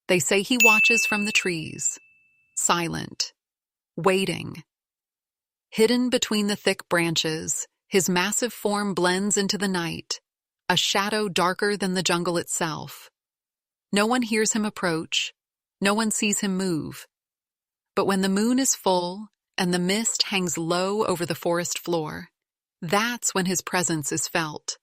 They say he watches from the trees, silent, waiting. Hidden between the thick branches, his massive form blends into the night, a shadow darker than the jungle itself. No one hears him approach, no one sees him move. But when the moon is full and the mist hangs low over the forest floor, that's when his presence is felt.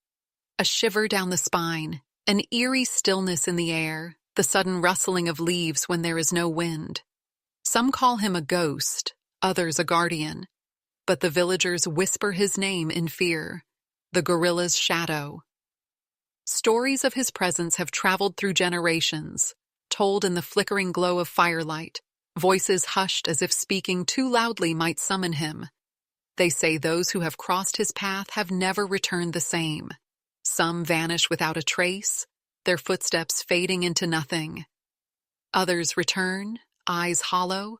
A shiver down the spine, an eerie stillness in the air, the sudden rustling of leaves when there is no wind. Some call him a ghost, others a guardian, but the villagers whisper his name in fear, the gorilla's shadow. Stories of his presence have traveled through generations, told in the flickering glow of firelight, voices hushed as if speaking too loudly might summon him. They say those who have crossed his path have never returned the same. Some vanish without a trace, their footsteps fading into nothing. Others return, eyes hollow,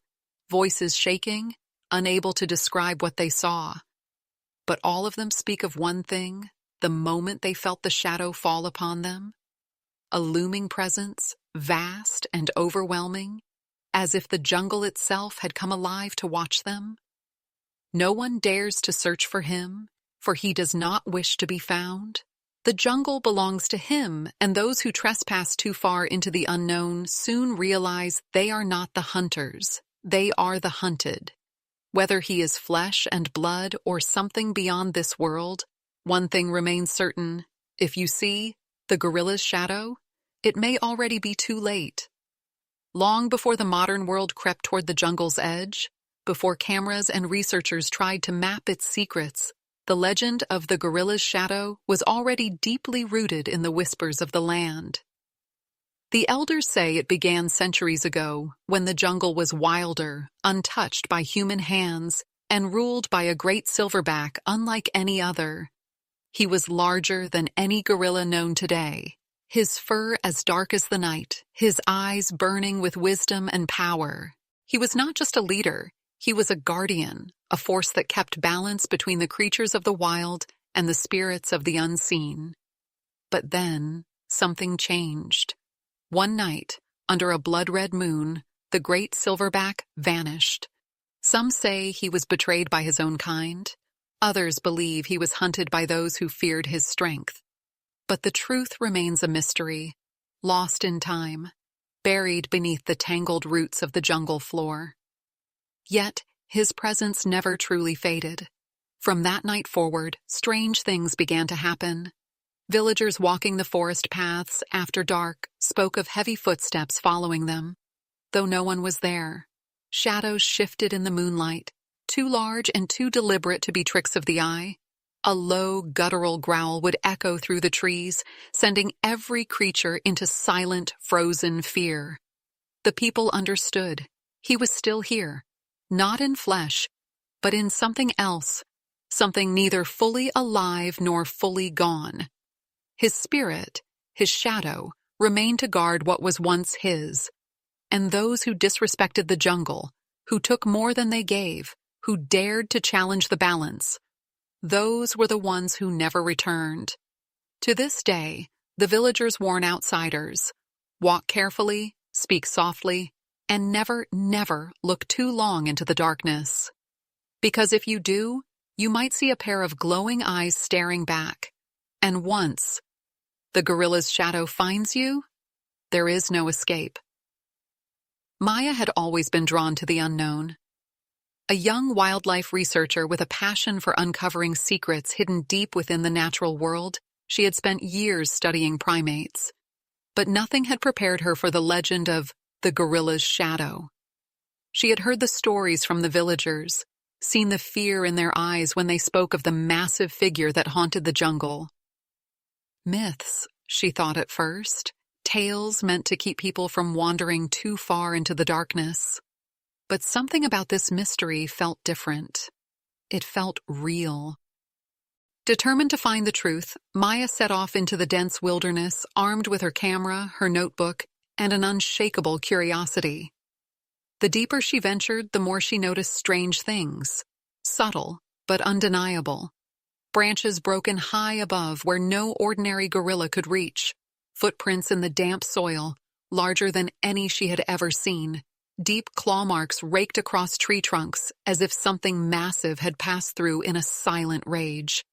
voices shaking, unable to describe what they saw. But all of them speak of one thing, the moment they felt the shadow fall upon them. A looming presence, vast and overwhelming, as if the jungle itself had come alive to watch them. No one dares to search for him, for he does not wish to be found. The jungle belongs to him, and those who trespass too far into the unknown soon realize they are not the hunters, they are the hunted. Whether he is flesh and blood or something beyond this world, one thing remains certain: if you see the gorilla's shadow, it may already be too late. Long before the modern world crept toward the jungle's edge, before cameras and researchers tried to map its secrets, the legend of the gorilla's shadow was already deeply rooted in the whispers of the land. The elders say it began centuries ago, when the jungle was wilder, untouched by human hands, and ruled by a great silverback unlike any other. He was larger than any gorilla known today, his fur as dark as the night, his eyes burning with wisdom and power. He was not just a leader, he was a guardian, a force that kept balance between the creatures of the wild and the spirits of the unseen. But then, something changed. One night, under a blood-red moon, the great silverback vanished. Some say he was betrayed by his own kind. Others believe he was hunted by those who feared his strength. But the truth remains a mystery, lost in time, buried beneath the tangled roots of the jungle floor. Yet, his presence never truly faded. From that night forward, strange things began to happen. Villagers walking the forest paths after dark spoke of heavy footsteps following them, though no one was there. Shadows shifted in the moonlight, too large and too deliberate to be tricks of the eye. A low, guttural growl would echo through the trees, sending every creature into silent, frozen fear. The people understood. He was still here, not in flesh, but in something else, something neither fully alive nor fully gone. His spirit, his shadow, remained to guard what was once his. And those who disrespected the jungle, who took more than they gave, who dared to challenge the balance, those were the ones who never returned. To this day, the villagers warn outsiders: walk carefully, speak softly, and never, never look too long into the darkness. Because if you do, you might see a pair of glowing eyes staring back. And once the gorilla's shadow finds you, there is no escape. Maya had always been drawn to the unknown. A young wildlife researcher with a passion for uncovering secrets hidden deep within the natural world, she had spent years studying primates. But nothing had prepared her for the legend of the gorilla's shadow. She had heard the stories from the villagers, seen the fear in their eyes when they spoke of the massive figure that haunted the jungle. Myths, she thought at first, tales meant to keep people from wandering too far into the darkness. But something about this mystery felt different. It felt real. Determined to find the truth, Maya set off into the dense wilderness, armed with her camera, her notebook, and an unshakable curiosity. The deeper she ventured, the more she noticed strange things, subtle but undeniable. Branches broken high above where no ordinary gorilla could reach, footprints in the damp soil, larger than any she had ever seen. Deep claw marks raked across tree trunks as if something massive had passed through in a silent rage.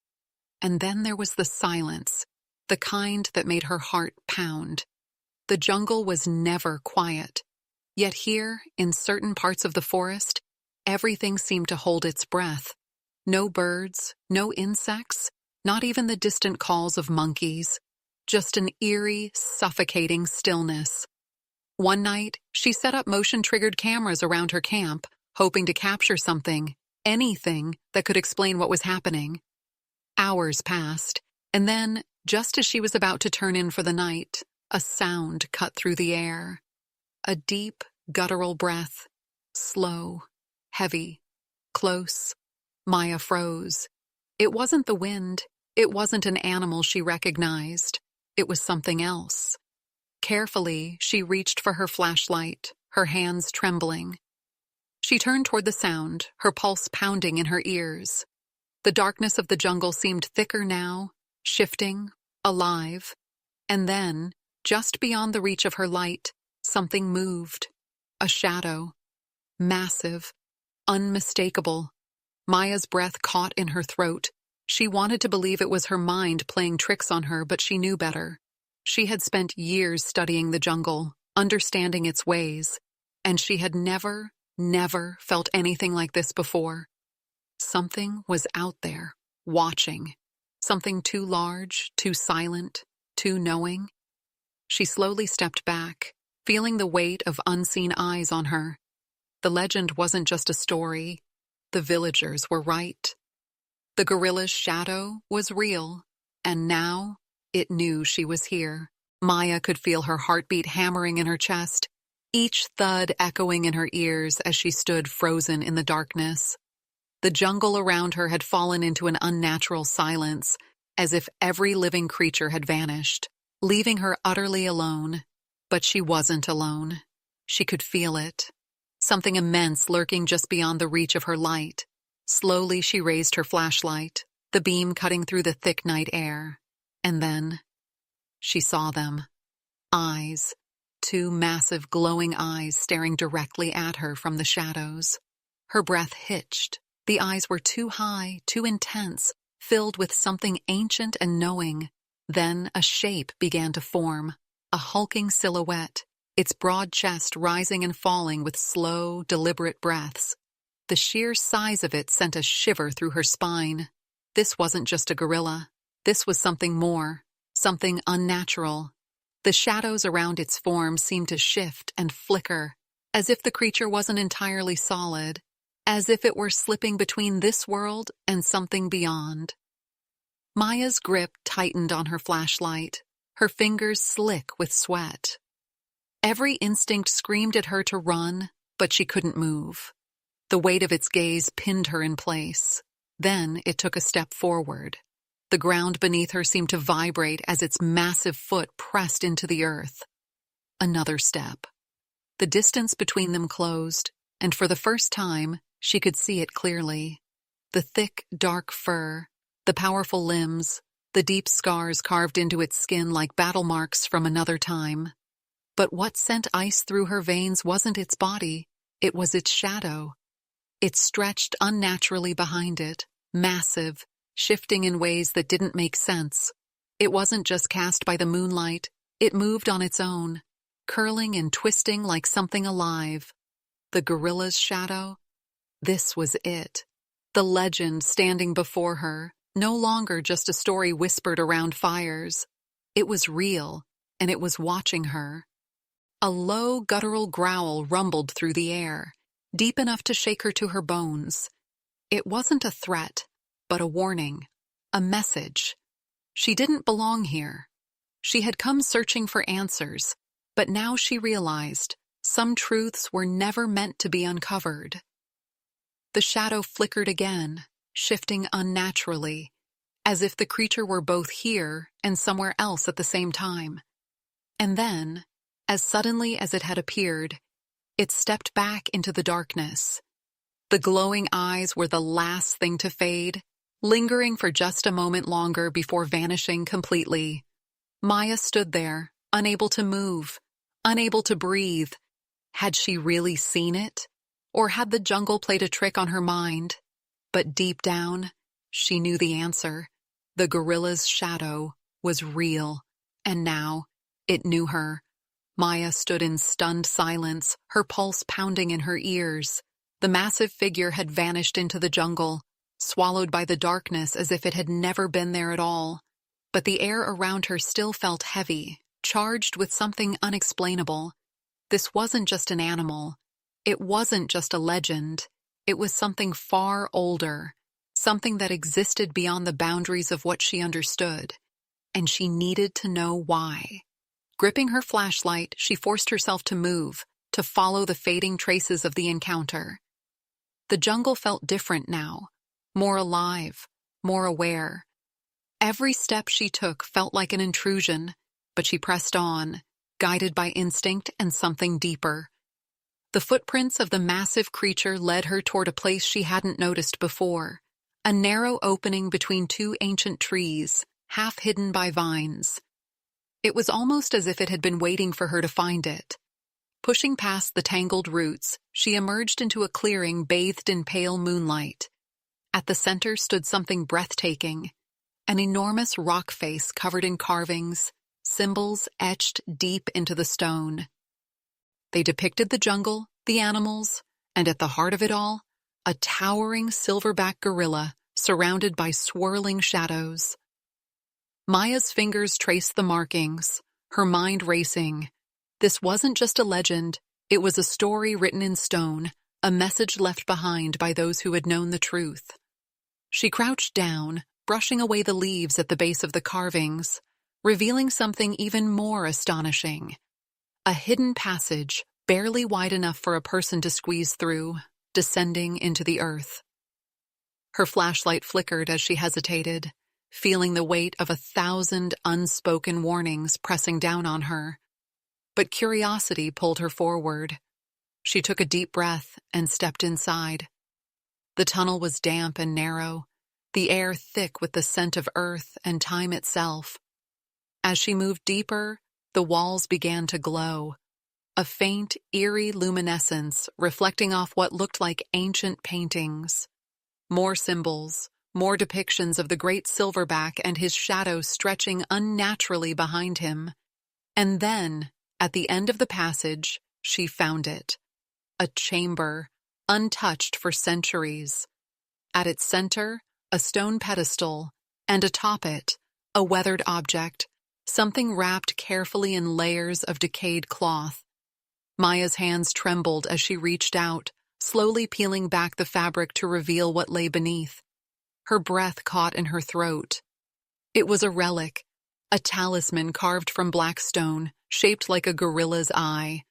And then there was the silence, the kind that made her heart pound. The jungle was never quiet. Yet here, in certain parts of the forest, everything seemed to hold its breath. No birds, no insects, not even the distant calls of monkeys. Just an eerie, suffocating stillness. One night, she set up motion-triggered cameras around her camp, hoping to capture something, anything that could explain what was happening. Hours passed, and then, just as she was about to turn in for the night, a sound cut through the air. A deep, guttural breath. Slow, heavy, close. Maya froze. It wasn't the wind. It wasn't an animal she recognized. It was something else. Carefully, she reached for her flashlight, her hands trembling. She turned toward the sound, her pulse pounding in her ears. The darkness of the jungle seemed thicker now, shifting, alive. And then, just beyond the reach of her light, something moved. A shadow. Massive. Unmistakable. Maya's breath caught in her throat. She wanted to believe it was her mind playing tricks on her, but she knew better. She had spent years studying the jungle, understanding its ways, and she had never felt anything like this before. Something was out there, watching. Something too large, too silent, too knowing. She slowly stepped back, feeling the weight of unseen eyes on her. The legend wasn't just a story. The villagers were right. The gorilla's shadow was real, and now it knew she was here. Maya could feel her heartbeat hammering in her chest, each thud echoing in her ears as she stood frozen in the darkness. The jungle around her had fallen into an unnatural silence, as if every living creature had vanished, leaving her utterly alone. But she wasn't alone. She could feel it. Something immense lurking just beyond the reach of her light. Slowly she raised her flashlight, the beam cutting through the thick night air. And then she saw them. Eyes. Two massive glowing eyes staring directly at her from the shadows. Her breath hitched. The eyes were too high, too intense, filled with something ancient and knowing. Then a shape began to form, a hulking silhouette, its broad chest rising and falling with slow, deliberate breaths. The sheer size of it sent a shiver through her spine. This wasn't just a gorilla. This was something more, something unnatural. The shadows around its form seemed to shift and flicker, as if the creature wasn't entirely solid, as if it were slipping between this world and something beyond. Maya's grip tightened on her flashlight, her fingers slick with sweat. Every instinct screamed at her to run, but she couldn't move. The weight of its gaze pinned her in place. Then it took a step forward. The ground beneath her seemed to vibrate as its massive foot pressed into the earth. Another step. The distance between them closed, and for the first time, she could see it clearly. The thick, dark fur, the powerful limbs, the deep scars carved into its skin like battle marks from another time. But what sent ice through her veins wasn't its body, it was its shadow. It stretched unnaturally behind it, massive, shifting in ways that didn't make sense. It wasn't just cast by the moonlight, it moved on its own, curling and twisting like something alive. The gorilla's shadow? This was it. The legend standing before her, no longer just a story whispered around fires. It was real, and it was watching her. A low, guttural growl rumbled through the air, deep enough to shake her to her bones. It wasn't a threat, but a warning, a message. She didn't belong here. She had come searching for answers, but now she realized some truths were never meant to be uncovered. The shadow flickered again, shifting unnaturally, as if the creature were both here and somewhere else at the same time. And then, as suddenly as it had appeared, it stepped back into the darkness. The glowing eyes were the last thing to fade, lingering for just a moment longer before vanishing completely. Maya stood there, unable to move, unable to breathe. Had she really seen it? Or had the jungle played a trick on her mind? But deep down, she knew the answer. The gorilla's shadow was real, and now it knew her. Maya stood in stunned silence, her pulse pounding in her ears. The massive figure had vanished into the jungle, swallowed by the darkness as if it had never been there at all. But the air around her still felt heavy, charged with something unexplainable. This wasn't just an animal. It wasn't just a legend. It was something far older, something that existed beyond the boundaries of what she understood. And she needed to know why. Gripping her flashlight, she forced herself to move, to follow the fading traces of the encounter. The jungle felt different now, more alive, more aware. Every step she took felt like an intrusion, but she pressed on, guided by instinct and something deeper. The footprints of the massive creature led her toward a place she hadn't noticed before, a narrow opening between two ancient trees, half hidden by vines. It was almost as if it had been waiting for her to find it. Pushing past the tangled roots, she emerged into a clearing bathed in pale moonlight. At the center stood something breathtaking, an enormous rock face covered in carvings, symbols etched deep into the stone. They depicted the jungle, the animals, and at the heart of it all, a towering silverback gorilla surrounded by swirling shadows. Maya's fingers traced the markings, her mind racing. This wasn't just a legend, it was a story written in stone, a message left behind by those who had known the truth. She crouched down, brushing away the leaves at the base of the carvings, revealing something even more astonishing. A hidden passage, barely wide enough for a person to squeeze through, descending into the earth. Her flashlight flickered as she hesitated, feeling the weight of 1,000 unspoken warnings pressing down on her. But curiosity pulled her forward. She took a deep breath and stepped inside. The tunnel was damp and narrow, the air thick with the scent of earth and time itself. As she moved deeper, the walls began to glow, a faint, eerie luminescence reflecting off what looked like ancient paintings. More symbols, more depictions of the great silverback and his shadow stretching unnaturally behind him. And then, at the end of the passage, she found it. A chamber, untouched for centuries. At its center, a stone pedestal, and atop it, a weathered object, something wrapped carefully in layers of decayed cloth. Maya's hands trembled as she reached out, slowly peeling back the fabric to reveal what lay beneath. Her breath caught in her throat. It was a relic, a talisman carved from black stone, shaped like a gorilla's eye.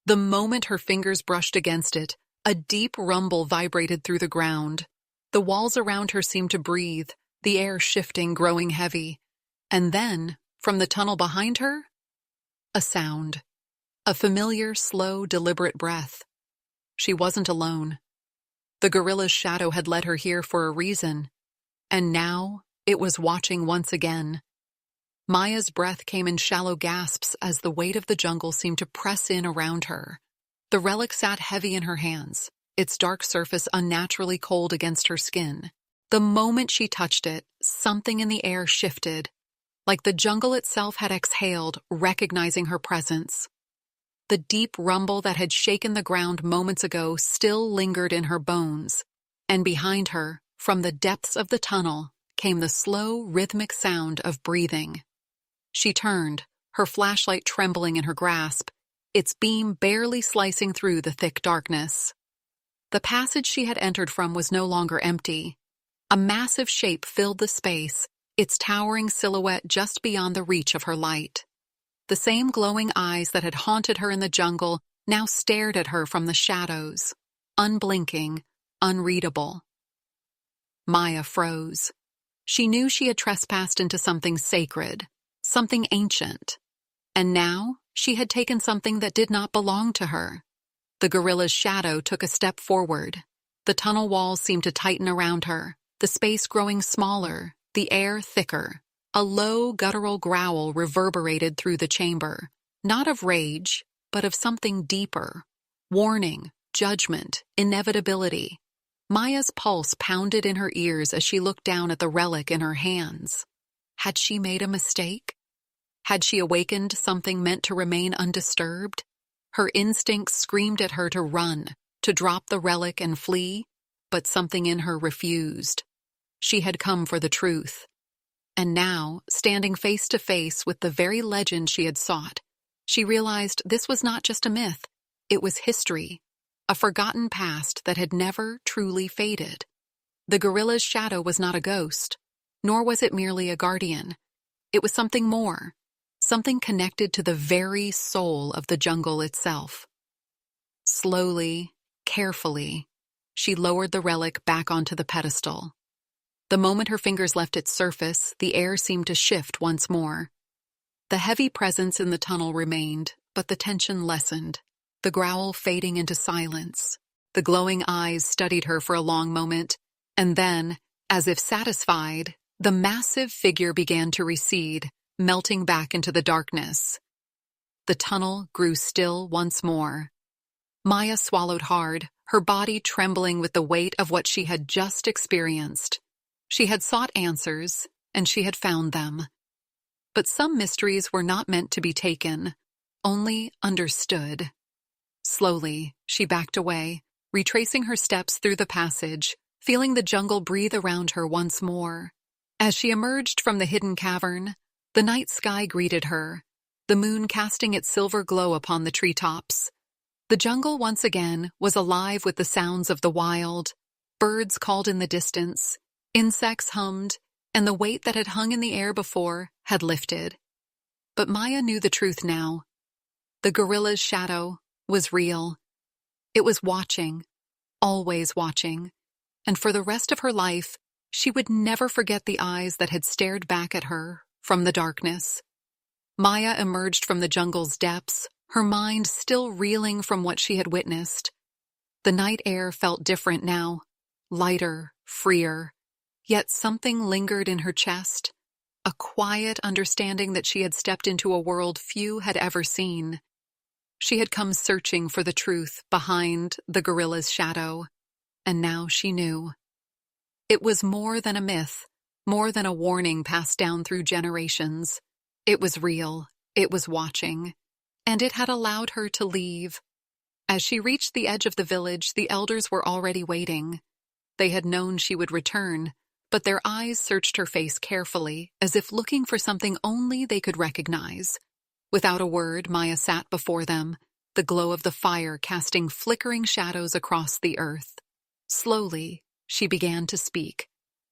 The moment her fingers brushed against it, a deep rumble vibrated through the ground. The walls around her seemed to breathe, the air shifting, growing heavy. And then, from the tunnel behind her, a sound. A familiar, slow, deliberate breath. She wasn't alone. The gorilla's shadow had led her here for a reason, and now it was watching once again. Maya's breath came in shallow gasps as the weight of the jungle seemed to press in around her. The relic sat heavy in her hands, its dark surface unnaturally cold against her skin. The moment she touched it, something in the air shifted, like the jungle itself had exhaled, recognizing her presence. The deep rumble that had shaken the ground moments ago still lingered in her bones, and behind her, from the depths of the tunnel, came the slow, rhythmic sound of breathing. She turned, her flashlight trembling in her grasp, its beam barely slicing through the thick darkness. The passage she had entered from was no longer empty. A massive shape filled the space, its towering silhouette just beyond the reach of her light. The same glowing eyes that had haunted her in the jungle now stared at her from the shadows, unblinking, unreadable. Maya froze. She knew she had trespassed into something sacred, something ancient. And now she had taken something that did not belong to her. The gorilla's shadow took a step forward. The tunnel walls seemed to tighten around her, the space growing smaller, the air thicker. A low, guttural growl reverberated through the chamber, not of rage, but of something deeper. Warning, judgment, inevitability. Maya's pulse pounded in her ears as she looked down at the relic in her hands. Had she made a mistake? Had she awakened something meant to remain undisturbed? Her instincts screamed at her to run, to drop the relic and flee, but something in her refused. She had come for the truth. And now, standing face to face with the very legend she had sought, she realized this was not just a myth, it was history, a forgotten past that had never truly faded. The gorilla's shadow was not a ghost, nor was it merely a guardian. It was something more, something connected to the very soul of the jungle itself. Slowly, carefully, she lowered the relic back onto the pedestal. The moment her fingers left its surface, the air seemed to shift once more. The heavy presence in the tunnel remained, but the tension lessened, the growl fading into silence. The glowing eyes studied her for a long moment, and then, as if satisfied, the massive figure began to recede, melting back into the darkness. The tunnel grew still once more. Maya swallowed hard, her body trembling with the weight of what she had just experienced. She had sought answers, and she had found them. But some mysteries were not meant to be taken, only understood. Slowly, she backed away, retracing her steps through the passage, feeling the jungle breathe around her once more. As she emerged from the hidden cavern, the night sky greeted her, the moon casting its silver glow upon the treetops. The jungle once again was alive with the sounds of the wild. Birds called in the distance, insects hummed, and the weight that had hung in the air before had lifted. But Maya knew the truth now. The gorilla's shadow was real. It was watching, always watching, and for the rest of her life, she would never forget the eyes that had stared back at her from the darkness. Maya emerged from the jungle's depths, her mind still reeling from what she had witnessed. The night air felt different now, lighter, freer, yet something lingered in her chest, a quiet understanding that she had stepped into a world few had ever seen. She had come searching for the truth behind the gorilla's shadow, and now she knew. It was more than a myth, more than a warning passed down through generations. It was real, it was watching, and it had allowed her to leave. As she reached the edge of the village, the elders were already waiting. They had known she would return, but their eyes searched her face carefully, as if looking for something only they could recognize. Without a word, Maya sat before them, the glow of the fire casting flickering shadows across the earth. Slowly, she began to speak.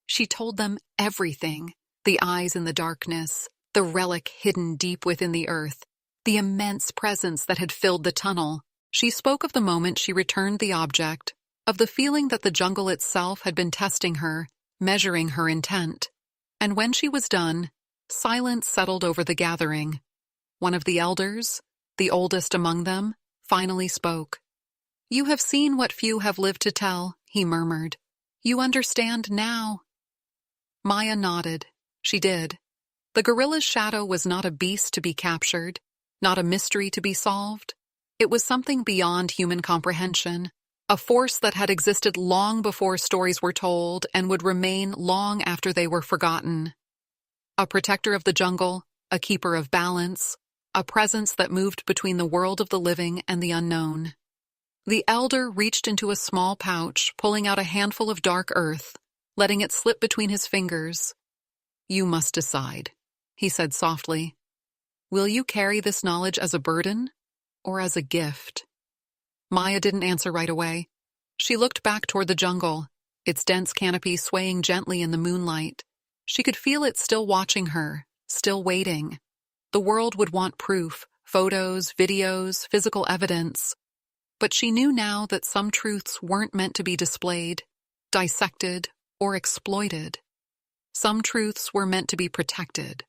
She told them everything, the eyes in the darkness, the relic hidden deep within the earth, the immense presence that had filled the tunnel. She spoke of the moment she returned the object, of the feeling that the jungle itself had been testing her, measuring her intent. And when she was done, silence settled over the gathering. One of the elders, the oldest among them, finally spoke. "You have seen what few have lived to tell," he murmured. "You understand now." Maya nodded. She did. The gorilla's shadow was not a beast to be captured, not a mystery to be solved. It was something beyond human comprehension, a force that had existed long before stories were told and would remain long after they were forgotten. A protector of the jungle, a keeper of balance, a presence that moved between the world of the living and the unknown. The elder reached into a small pouch, pulling out a handful of dark earth, letting it slip between his fingers. "You must decide," he said softly. "Will you carry this knowledge as a burden or as a gift?" Maya didn't answer right away. She looked back toward the jungle, its dense canopy swaying gently in the moonlight. She could feel it still watching her, still waiting. The world would want proof, photos, videos, physical evidence. But she knew now that some truths weren't meant to be displayed, dissected, or exploited. Some truths were meant to be protected.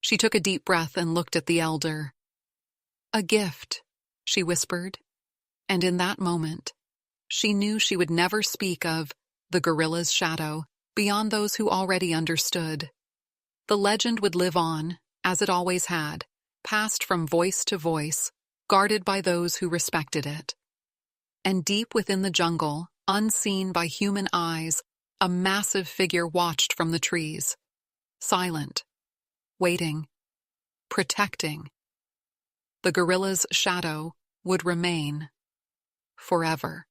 She took a deep breath and looked at the elder. "A gift," she whispered. And in that moment, she knew she would never speak of the gorilla's shadow beyond those who already understood. The legend would live on, as it always had, passed from voice to voice, guarded by those who respected it. And deep within the jungle, unseen by human eyes, a massive figure watched from the trees, silent, waiting, protecting. The gorilla's shadow would remain forever.